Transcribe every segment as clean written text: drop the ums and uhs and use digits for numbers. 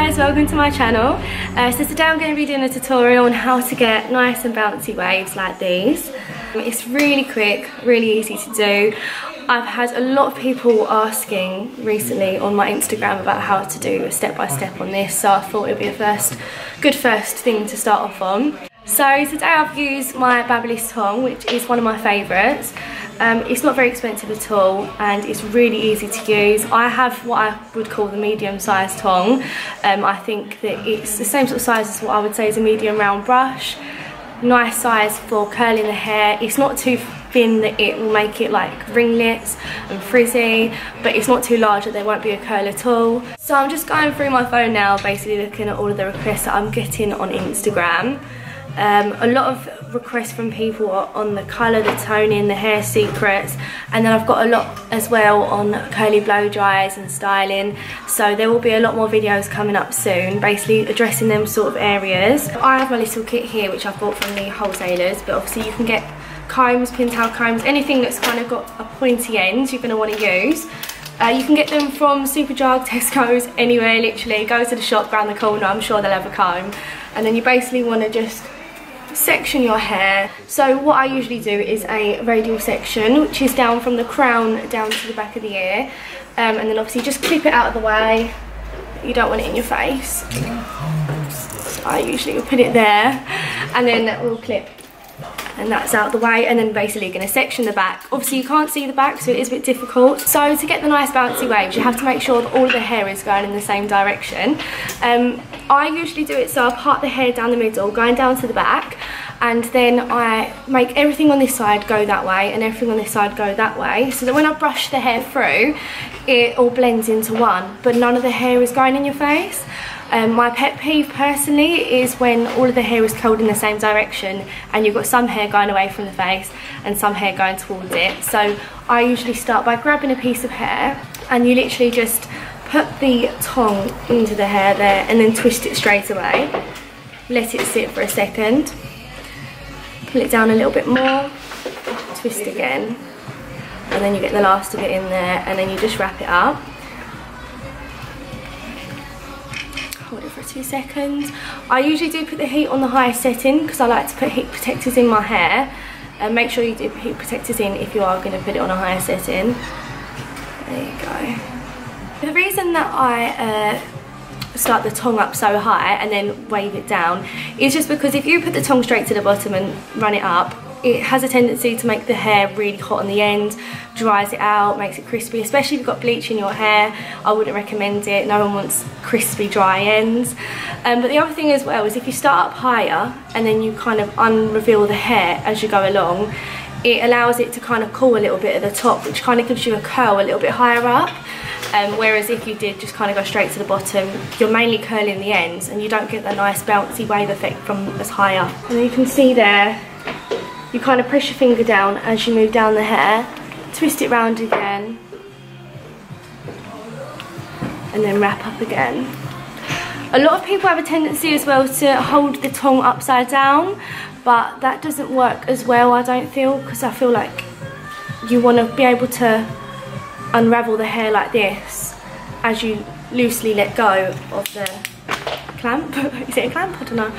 guys, welcome to my channel. So today I'm going to be doing a tutorial on how to get nice and bouncy waves like these. It's really quick, really easy to do. I've had a lot of people asking recently on my Instagram about how to do a step-by-step on this, so I thought it would be a good first thing to start off on. So today I've used my Babyliss tong, which is one of my favourites. It's not very expensive at all and it's really easy to use. I have what I would call the medium sized tong. I think that it's the same sort of size as what I would say is a medium round brush. Nice size for curling the hair. It's not too thin that it will make it like ringlets and frizzy, but it's not too large that there won't be a curl at all. So I'm just going through my phone now, basically looking at all of the requests that I'm getting on Instagram. A lot of requests from people are on the colour, the toning, the hair secrets, and then I've got a lot as well on curly blow dries and styling, so there will be a lot more videos coming up soon basically addressing them sort of areas. I have my little kit here which I've bought from the wholesalers, but obviously you can get combs, pintail combs, anything that's kind of got a pointy end you're going to want to use. You can get them from Superdrug, Tesco's, anywhere literally. Go to the shop round the corner, I'm sure they'll have a comb, and then you basically want to just section your hair. So what I usually do is a radial section, which is down from the crown down to the back of the ear, and then obviously just clip it out of the way. You don't want it in your face. So I usually will put it there and then we'll clip, and that's out the way, and then basically going to section the back. Obviously you can't see the back, so it is a bit difficult. So to get the nice bouncy waves you have to make sure that all of the hair is going in the same direction. I usually do it so I part the hair down the middle, going down to the back, and then I make everything on this side go that way and everything on this side go that way, so that when I brush the hair through it all blends into one, but none of the hair is going in your face. My pet peeve personally is when all of the hair is curled in the same direction and you've got some hair going away from the face and some hair going towards it. So I usually start by grabbing a piece of hair and you literally just put the tong into the hair there and then twist it straight away. Let it sit for a second. Pull it down a little bit more, twist again, and then you get the last of it in there, and then you just wrap it up. Hold it for 2 seconds. I usually do put the heat on the highest setting because I like to put heat protectors in my hair. And make sure you do put heat protectors in if you are going to put it on a higher setting. There you go. The reason that I start the tong up so high and then wave it down is just because if you put the tong straight to the bottom and run it up, it has a tendency to make the hair really hot on the end, dries it out, makes it crispy, especially if you've got bleach in your hair. I wouldn't recommend it. No one wants crispy dry ends. But the other thing as well is if you start up higher and then you kind of unreveal the hair as you go along, it allows it to kind of cool a little bit at the top, which kind of gives you a curl a little bit higher up. Whereas if you did just kind of go straight to the bottom, you're mainly curling the ends and you don't get that nice bouncy wave effect from as high up. And you can see there, you kind of press your finger down as you move down the hair, twist it round again, and then wrap up again. A lot of people have a tendency as well to hold the tong upside down, but that doesn't work as well, I don't feel, because I feel like you want to be able to unravel the hair like this as you loosely let go of the clamp. Is it a clamp? I don't know.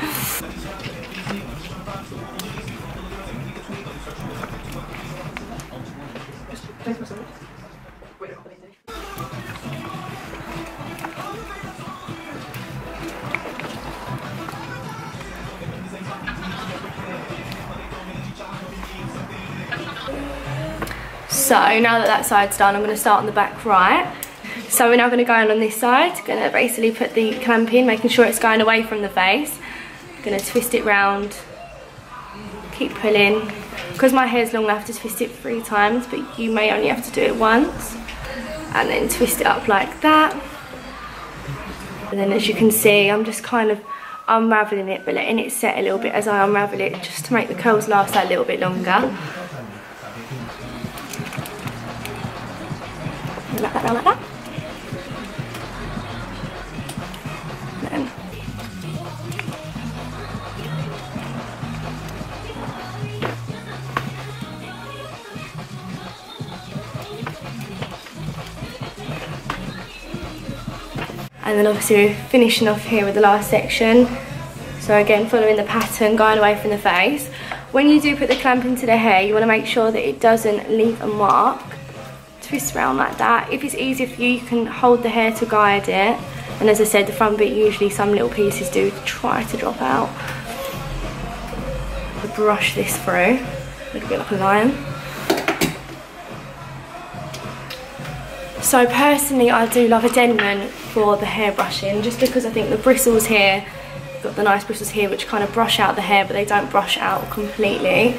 So now that that side's done, I'm going to start on the back right. So we're now going to go on this side, going to basically put the clamp in, making sure it's going away from the face. Going to twist it round, keep pulling. Because my hair's long, I have to twist it 3 times, but you may only have to do it once. And then twist it up like that. And then as you can see, I'm just kind of unravelling it, but letting it set a little bit as I unravel it, just to make the curls last a little bit longer. Wrap that round like that. Then And then obviously we're finishing off here with the last section. So again, following the pattern, going away from the face. When you do put the clamp into the hair, you want to make sure that it doesn't leave a mark. Twist around like that. If it's easier for you, you can hold the hair to guide it. And as I said, the front bit, usually some little pieces do try to drop out. Brush this through, a little bit like a lion. So personally, I do love a Denman for the hair brushing, just because I think the bristles here, got the nice bristles here which kind of brush out the hair, but they don't brush out completely,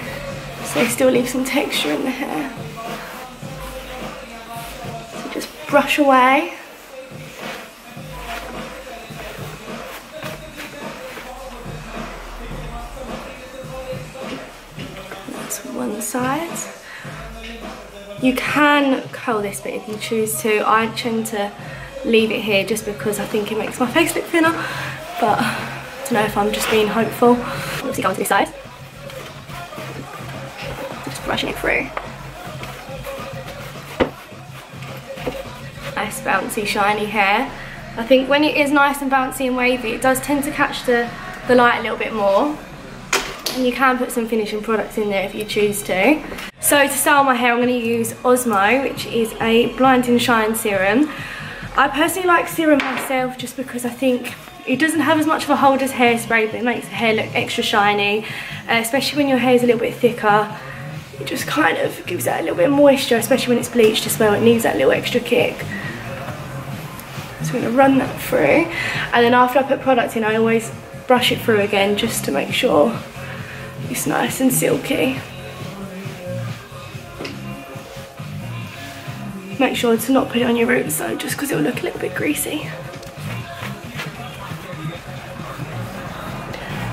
so they still leave some texture in the hair. So just brush away. That's one side. You can curl this bit if you choose to. I tend to leave it here just because I think it makes my face look thinner, but I don't know if I'm just being hopeful. Obviously go on to this side. Just brushing it through. Nice bouncy shiny hair. I think when it is nice and bouncy and wavy, it does tend to catch the light a little bit more. And you can put some finishing products in there if you choose to. So to style my hair, I'm going to use Osmo, which is a blinding shine serum. I personally like serum myself just because I think it doesn't have as much of a hold as hairspray, but it makes the hair look extra shiny, especially when your hair is a little bit thicker. It just kind of gives that a little bit of moisture, especially when it's bleached as well. It needs that little extra kick. So I'm going to run that through, and then after I put product in, I always brush it through again just to make sure it's nice and silky. Make sure to not put it on your roots though, just because it will look a little bit greasy.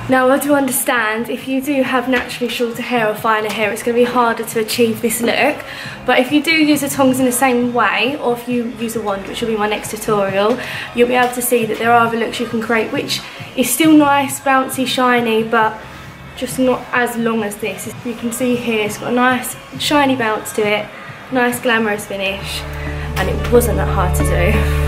Now I do understand if you do have naturally shorter hair or finer hair, it's going to be harder to achieve this look. But if you do use the tongs in the same way, or if you use a wand, which will be my next tutorial, you'll be able to see that there are other looks you can create, which is still nice, bouncy, shiny, but just not as long as this. You can see here it's got a nice shiny bounce to it, nice glamorous finish, and it wasn't that hard to do.